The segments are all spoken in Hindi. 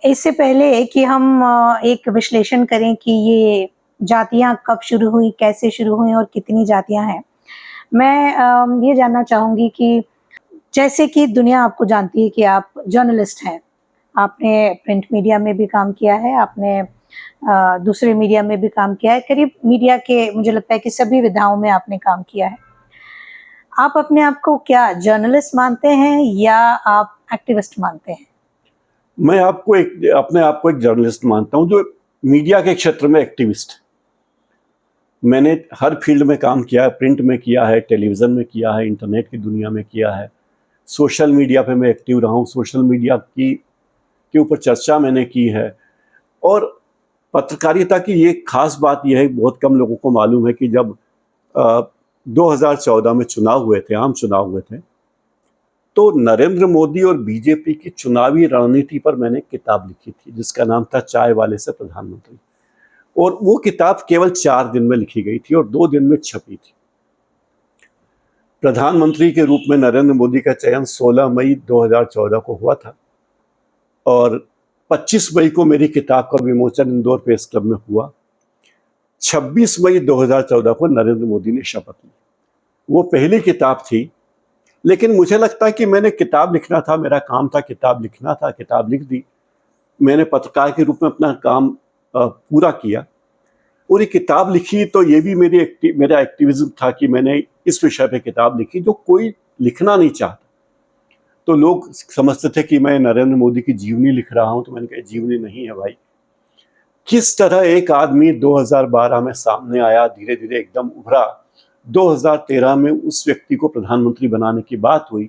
इससे पहले कि हम एक विश्लेषण करें कि ये जातियाँ कब शुरू हुई, कैसे शुरू हुई और कितनी जातियाँ हैं। मैं ये जानना चाहूँगी कि जैसे कि दुनिया आपको जानती है कि आप जर्नलिस्ट हैं। आपने प्रिंट मीडिया में भी काम किया है, आपने दूसरे मीडिया में भी काम किया है, करीब मीडिया के मुझे लगता है कि सभी विधाओं में आपने काम किया है। आप अपने आप को क्या जर्नलिस्ट मानते हैं या आप एक्टिविस्ट मानते हैं? मैं अपने आप को एक जर्नलिस्ट मानता हूँ जो मीडिया के क्षेत्र में एक्टिविस्ट है। मैंने हर फील्ड में काम किया है, प्रिंट में किया है, टेलीविज़न में किया है, इंटरनेट की दुनिया में किया है, सोशल मीडिया पे मैं एक्टिव रहा हूँ, सोशल मीडिया के ऊपर चर्चा मैंने की है। और पत्रकारिता की ये खास बात यह है, बहुत कम लोगों को मालूम है कि जब 2014 में चुनाव हुए थे, आम चुनाव हुए थे, तो नरेंद्र मोदी और बीजेपी की चुनावी रणनीति पर मैंने किताब लिखी थी जिसका नाम था चाय वाले से प्रधानमंत्री। और वो किताब केवल 4 दिन में लिखी गई थी और 2 दिन में छपी थी। प्रधानमंत्री के रूप में नरेंद्र मोदी का चयन 16 मई 2014 को हुआ था और 25 मई को मेरी किताब का विमोचन इंदौर प्रेस क्लब में हुआ। 26 मई 2014 को नरेंद्र मोदी ने शपथ ली। वो पहली किताब थी, लेकिन मुझे लगता है कि मैंने किताब लिखना था, मेरा काम था किताब लिखना था, किताब लिख दी। मैंने पत्रकार के रूप में अपना काम पूरा किया और ये किताब लिखी, तो ये भी मेरा एक्टिविज्म था कि मैंने इस विषय पे किताब लिखी जो कोई लिखना नहीं चाहता। तो लोग समझते थे कि मैं नरेंद्र मोदी की जीवनी लिख रहा हूँ, तो मैंने कहा जीवनी नहीं है भाई। किस तरह एक आदमी 2012 में सामने आया, धीरे धीरे एकदम उभरा, 2013 में उस व्यक्ति को प्रधानमंत्री बनाने की बात हुई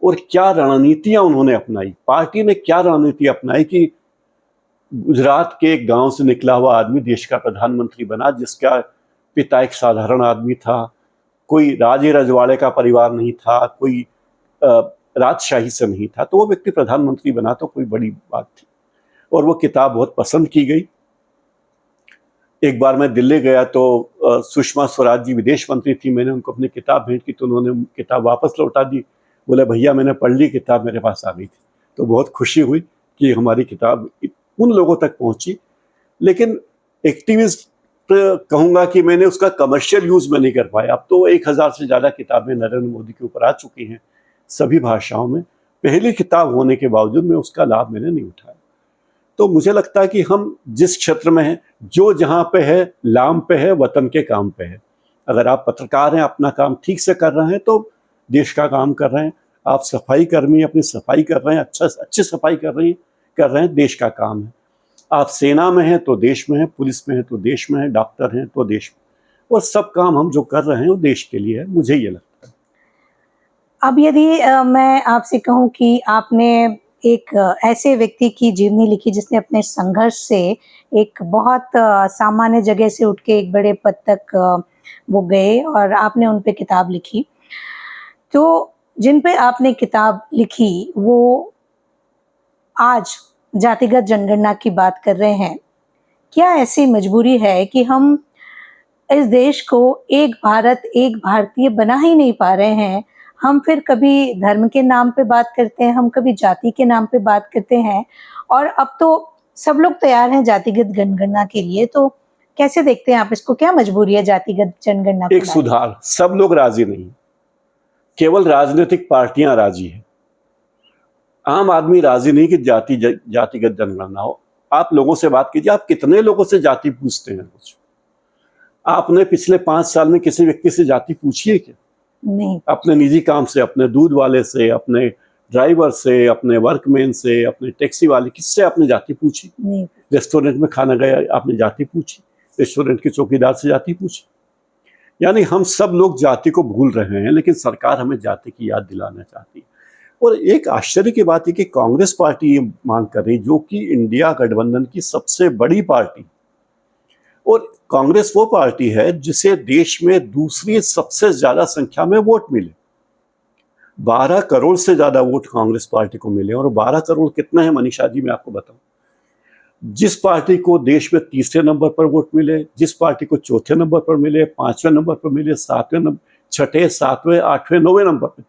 और क्या रणनीतियां उन्होंने अपनाई, पार्टी ने क्या रणनीति अपनाई कि गुजरात के एक गांव से निकला हुआ आदमी देश का प्रधानमंत्री बना, जिसका पिता एक साधारण आदमी था, कोई राजे रजवाड़े का परिवार नहीं था, कोई राजशाही से नहीं था, तो वो व्यक्ति प्रधानमंत्री बना, तो कोई बड़ी बात थी। और वो किताब बहुत पसंद की गई। एक बार मैं दिल्ली गया तो सुषमा स्वराज जी विदेश मंत्री थी, मैंने उनको अपनी किताब भेंट की तो उन्होंने किताब वापस लौटा दी। बोले भैया मैंने पढ़ ली, किताब मेरे पास आ गई थी। तो बहुत खुशी हुई कि हमारी किताब उन लोगों तक पहुंची। लेकिन एक्टिविस्ट कहूँगा कि मैंने उसका कमर्शियल यूज़ में नहीं कर पाया। अब तो 1000 से ज़्यादा किताबें नरेंद्र मोदी के ऊपर आ चुकी हैं सभी भाषाओं में। पहली किताब होने के बावजूद मैं उसका लाभ मैंने नहीं उठाया। तो मुझे लगता है कि हम जिस क्षेत्र में हैं, जो जहाँ पे है, लाम पे है, वतन के काम पे है। अगर आप पत्रकार हैं, अपना काम ठीक से कर रहे हैं तो देश का काम कर रहे हैं। आप सफाई कर्मी अपनी सफाई कर रहे हैं, अच्छी सफाई कर रहे हैं, देश का काम है। आप सेना में हैं तो देश में हैं, पुलिस में हैं तो देश में हैं, डॉक्टर हैं तो देश में। और सब काम हम जो कर रहे हैं वो देश के लिए है, मुझे ये लगता है। अब यदि मैं आपसे कहूँ कि आपने एक ऐसे व्यक्ति की जीवनी लिखी जिसने अपने संघर्ष से एक बहुत सामान्य जगह से उठ के एक बड़े पद तक वो गए और आपने उन पे किताब लिखी। तो जिन पे आपने किताब लिखी वो आज जातिगत जनगणना की बात कर रहे हैं। क्या ऐसी मजबूरी है कि हम इस देश को एक भारत, एक भारतीय बना ही नहीं पा रहे हैं? हम फिर कभी धर्म के नाम पे बात करते हैं, हम कभी जाति के नाम पे बात करते हैं और अब तो सब लोग तैयार हैं जातिगत जनगणना के लिए। तो कैसे देखते हैं आप इसको? क्या मजबूरी है जातिगत जनगणना को एक लाने की? सुधार, सब लोग राजी नहीं, केवल राजनीतिक पार्टियां राजी हैं। आम आदमी राजी नहीं कि जातिगत जनगणना हो। आप लोगों से बात कीजिए, आप कितने लोगों से जाति पूछते हैं रोज? आपने पिछले 5 साल में किसी व्यक्ति से जाति पूछी है क्या? नहीं। अपने निजी काम से, अपने दूध वाले से, अपने ड्राइवर से, अपने वर्कमैन से, अपने टैक्सी वाले, किससे आपने जाति पूछी? नहीं। रेस्टोरेंट में खाना गया, आपने जाति पूछी? रेस्टोरेंट के चौकीदार से जाति पूछी? यानी हम सब लोग जाति को भूल रहे हैं, लेकिन सरकार हमें जाति की याद दिलाना चाहती है। और एक आश्चर्य की बात है कि कांग्रेस पार्टी ये मांग कर रही, जो कि इंडिया गठबंधन की सबसे बड़ी पार्टी, और कांग्रेस वो पार्टी है जिसे देश में दूसरी सबसे ज्यादा संख्या में वोट मिले। 12 करोड़ से ज्यादा वोट कांग्रेस पार्टी को मिले। और 12 करोड़ कितना है मनीषा जी, मैं आपको बताऊं। जिस पार्टी को देश में तीसरे नंबर पर वोट मिले, जिस पार्टी को चौथे नंबर पर मिले, 5वें नंबर पर मिले, 7वें नंबर, 6ठे, 7वें, 8वें, 9वें नंबर पर,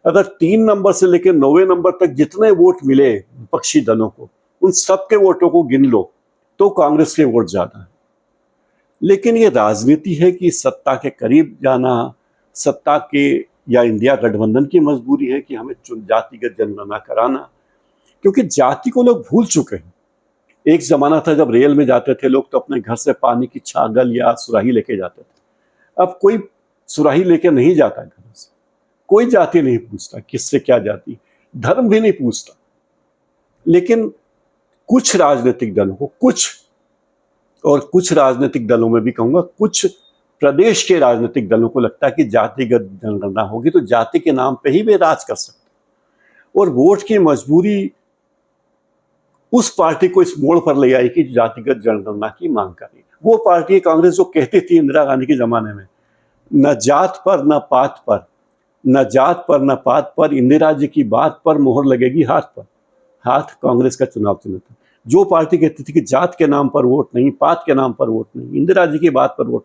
अगर 3 नंबर से लेकर 9वें नंबर तक जितने वोट मिले विपक्षी दलों को, उन सबके वोटों को गिन लो तो कांग्रेस के वोट ज्यादा है। लेकिन ये राजनीति है कि सत्ता के करीब जाना, सत्ता के या इंडिया गठबंधन की मजबूरी है कि हमें जातिगत जनगणना कराना, क्योंकि जाति को लोग भूल चुके हैं। एक जमाना था जब रेल में जाते थे लोग तो अपने घर से पानी की छागल या सुराही लेके जाते थे। अब कोई सुराही लेके नहीं जाता घर से, कोई जाति नहीं पूछता किससे क्या जाति, धर्म भी नहीं पूछता। लेकिन कुछ राजनीतिक दलों को, कुछ राजनीतिक दलों में भी कहूंगा कुछ प्रदेश के राजनीतिक दलों को लगता है कि जातिगत जनगणना होगी तो जाति के नाम पे ही वे राज कर सकते, और वोट की मजबूरी उस पार्टी को इस मोड़ पर ले आई कि जातिगत जनगणना की मांग करी। वो पार्टी कांग्रेस जो कहती थी इंदिरा गांधी के जमाने में, न जात पर न पात पर, न जात पर न पात पर, इंदिरा जी की बात पर मोहर लगेगी हाथ पर। हाथ कांग्रेस का चुनाव चिन्ह था। जो पार्टी कहती थी कि जात के नाम पर वोट नहीं, पात के नाम पर वोट नहीं, इंदिरा जी की बात पर वोट,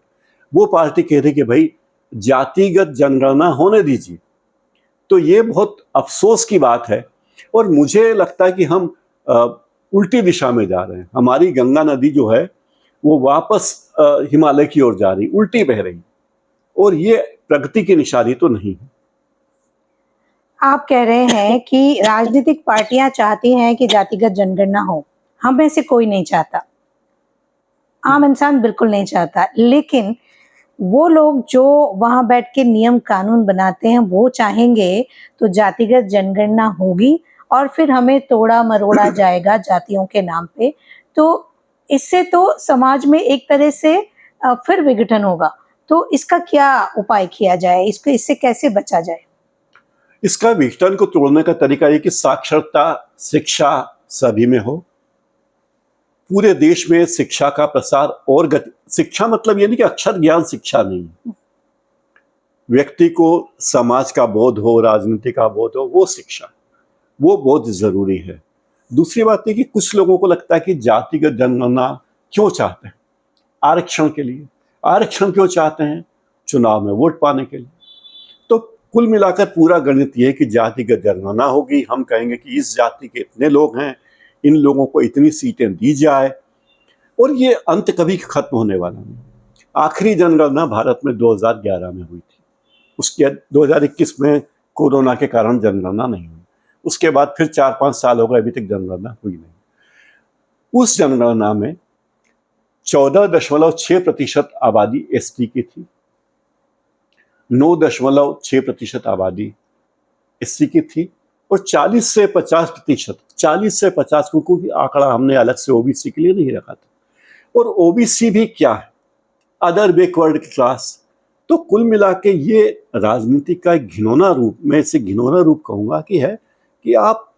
वो पार्टी कह रही कि भाई जातिगत जनगणना होने दीजिए। तो ये बहुत अफसोस की बात है, और मुझे लगता है कि हम उल्टी दिशा में जा रहे हैं। हमारी गंगा नदी जो है वो वापस हिमालय की ओर जा रही, उल्टी बह रही, और ये प्रगति की निशानी तो नहीं है। आप कह रहे हैं कि राजनीतिक पार्टियां चाहती हैं कि जातिगत जनगणना हो, हम में से कोई नहीं चाहता, आम इंसान बिल्कुल नहीं चाहता, लेकिन वो लोग जो वहां बैठ के नियम कानून बनाते हैं वो चाहेंगे तो जातिगत जनगणना होगी और फिर हमें तोड़ा मरोड़ा जाएगा जातियों के नाम पे। तो इससे तो समाज में एक तरह से फिर विघटन होगा। तो इसका क्या उपाय किया जाए, इससे कैसे बचा जाए? इसका विघटन को तोड़ने का तरीका ये कि साक्षरता, शिक्षा सभी में हो। पूरे देश में शिक्षा का प्रसार और गति, शिक्षा मतलब ये नहीं कि अक्षर ज्ञान शिक्षा नहीं, व्यक्ति को समाज का बोध हो, राजनीति का बोध हो, वो शिक्षा, वो बहुत जरूरी है। दूसरी बात है कि कुछ लोगों को लगता है कि जातिगत जनगणना क्यों चाहते हैं, आरक्षण के लिए। आरक्षण क्यों चाहते हैं? चुनाव में वोट पाने के लिए। तो कुल मिलाकर पूरा गणित ये है कि जातिगत जनगणना होगी, हम कहेंगे कि इस जाति के इतने लोग हैं, इन लोगों को इतनी सीटें दी जाए, और ये अंत कभी खत्म होने वाला नहीं। आखिरी जनगणना भारत में 2011 में हुई थी, उसके 2021 में कोरोना के कारण जनगणना नहीं हुई। उसके बाद फिर 4-5 साल हो गए, अभी तक जनगणना हुई नहीं। उस जनगणना में 14.6% आबादी एसटी की थी, 9.6% आबादी एससी की थी, और 40 से 50%, क्योंकि आंकड़ा हमने अलग से ओबीसी के लिए नहीं रखा था। और ओबीसी भी क्या है? Other backward class. तो कुल मिला के ये राजनीति का एक घिनौना रूप, मैं इसे घिनौना रूप कहूंगा कि है कि आप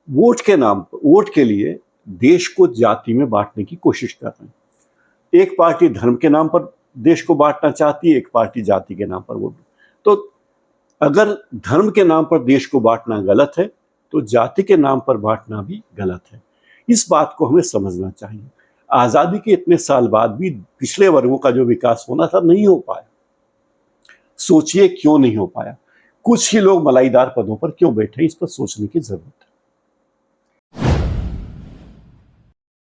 वोट के नाम पर, वोट के लिए देश को जाति में बांटने की कोशिश कर रहे हैं। एक पार्टी धर्म के नाम पर देश को बांटना चाहती है, एक पार्टी जाति के नाम पर वोट। तो अगर धर्म के नाम पर देश को बांटना गलत है तो जाति के नाम पर बांटना भी गलत है। इस बात को हमें समझना चाहिए। आजादी के इतने साल बाद भी पिछड़े वर्गों का जो विकास होना था नहीं हो पाया। सोचिए क्यों नहीं हो पाया? कुछ ही लोग मलाईदार पदों पर क्यों बैठे, इस पर सोचने की जरूरत है।